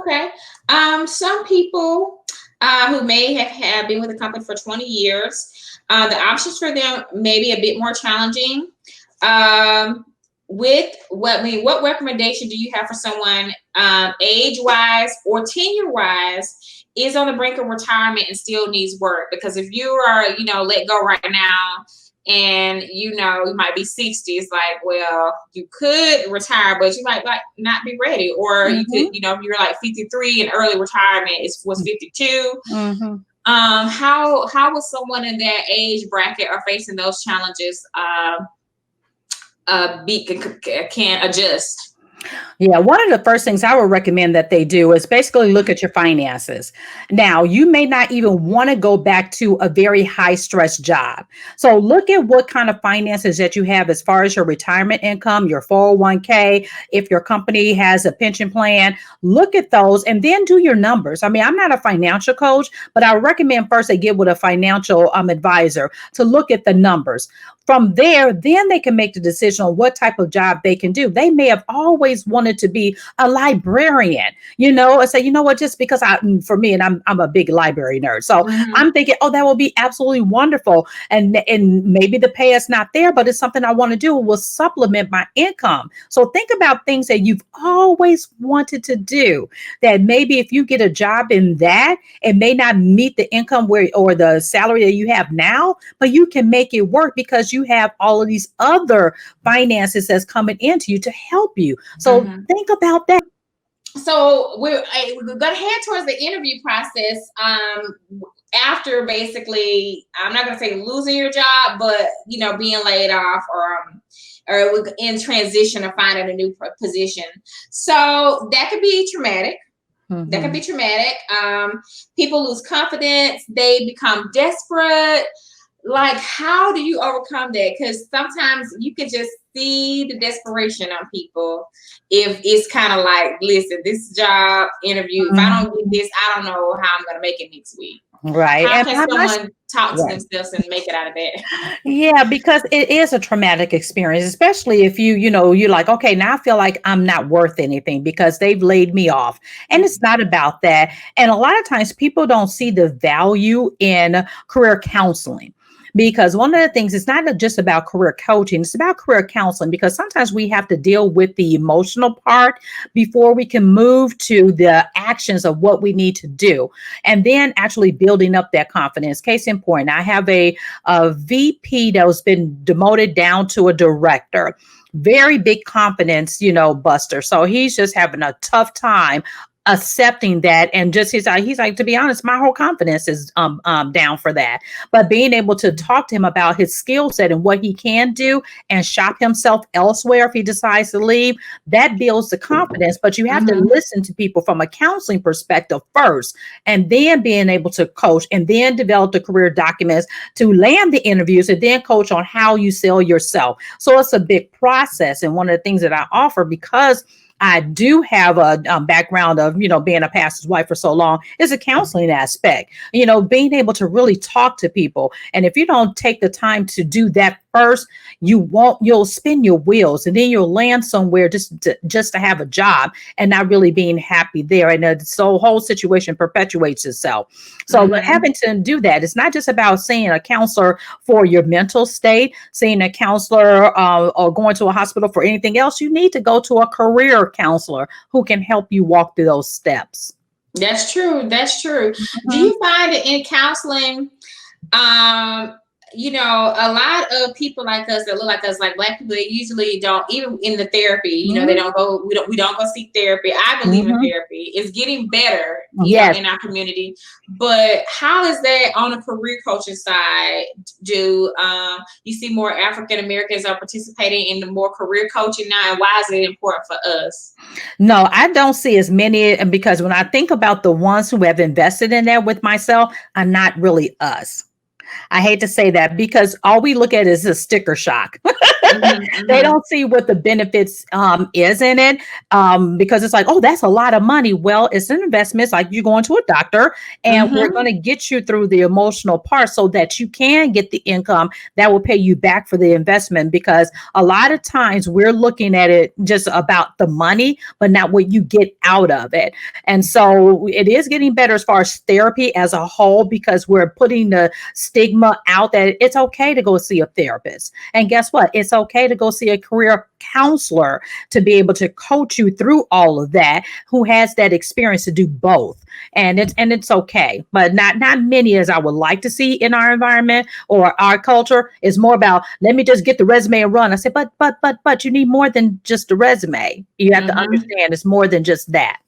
Okay. Some people who may have been with the company for 20 years, the options for them may be a bit more challenging. Um, with what recommendation do you have for someone age wise or tenure wise is on the brink of retirement and still needs work? Because if you are, let go right now and you might be 60, it's like, well, you could retire, but you might like not be ready. Or you could, Mm-hmm. if you're like 53 and early retirement was 52. Mm-hmm. How was someone in that age bracket are facing those challenges can adjust? Yeah, one of the first things I would recommend that they do is basically look at your finances. Now, you may not even want to go back to a very high stress job. So, look at what kind of finances that you have as far as your retirement income, your 401k, if your company has a pension plan, look at those and then do your numbers. I mean, I'm not a financial coach, but I recommend first they get with a financial advisor to look at the numbers. From there, then they can make the decision on what type of job they can do. They may have always wanted to be a librarian, and say, what, just because for me, and I'm a big library nerd. So Mm-hmm. I'm thinking, oh, that will be absolutely wonderful. And maybe the pay is not there, but it's something I want to do. It will supplement my income. So think about things that you've always wanted to do, that maybe if you get a job in that, it may not meet the income where or the salary that you have now, but you can make it work because you have all of these other finances that's coming into you to help you. So Mm-hmm. think about that. So we're gonna head towards the interview process. After basically, I'm not gonna say losing your job, but being laid off or in transition or finding a new position. So that could be traumatic. That could Mm-hmm. be traumatic. People lose confidence. They become desperate. Like, how do you overcome that? Because sometimes you can just see the desperation on people if it's kind of like, listen, this job interview, if I don't get Mhm. this, I don't know how I'm going to make it next week. Right. How And can I'm not someone talk to right. themselves and make it out of that? Yeah, because it is a traumatic experience, especially if you're like, okay, now I feel like I'm not worth anything because they've laid me off. And it's not about that. And a lot of times people don't see the value in career counseling. Because one of the things, it's not just about career coaching, it's about career counseling because sometimes we have to deal with the emotional part before we can move to the actions of what we need to do. And then actually building up that confidence. Case in point, I have a VP that was been demoted down to a director. Very big confidence, buster. So he's just having a tough time accepting that, and just he's like, to be honest, my whole confidence is down for that. But being able to talk to him about his skill set and what he can do and shop himself elsewhere if he decides to leave, that builds the confidence. But you have to Mm-hmm. listen to people from a counseling perspective first, and then being able to coach and then develop the career documents to land the interviews and then coach on how you sell yourself. So it's a big process. And one of the things that I offer, because I do have a background of, being a pastor's wife for so long, is a counseling aspect, being able to really talk to people. And if you don't take the time to do that first, you'll spin your wheels and then you'll land somewhere just to have a job and not really being happy there. And the whole situation perpetuates itself. So Mm-hmm. having to do that, it's not just about seeing a counselor for your mental state, seeing a counselor or going to a hospital for anything else. You need to go to a career counselor who can help you walk through those steps. That's true. That's true. Do Mhm. you find that in counseling, um a lot of people like us that look like us, like Black people, they usually don't, even in the therapy, they Mhm. don't go, we don't go seek therapy. I believe in Mhm. therapy. It's getting better, Yes. in our community. But how is that on a career coaching side? Do you see more African Americans are participating in the more career coaching now, and why is it important for us? No, I don't see as many, and because when I think about the ones who have invested in that with myself, are not really us. I hate to say that because all we look at is a sticker shock. Mhm, They mhm, don't see what the benefits is in it, because it's like, oh, that's a lot of money. Well, it's an investment. It's like you going to a doctor, and we're mhm, going to get you through the emotional part so that you can get the income that will pay you back for the investment. Because a lot of times we're looking at it just about the money, but not what you get out of it. And so it is getting better as far as therapy as a whole, because we're putting the stigma out that it's okay to go see a therapist. And guess what? It's okay to go see a career counselor to be able to coach you through all of that, who has that experience to do both. And it's okay, but not many as I would like to see in our environment or our culture. Is more about, let me just get the resume and run. I say, but you need more than just a resume. You have to mhm. understand it's more than just that.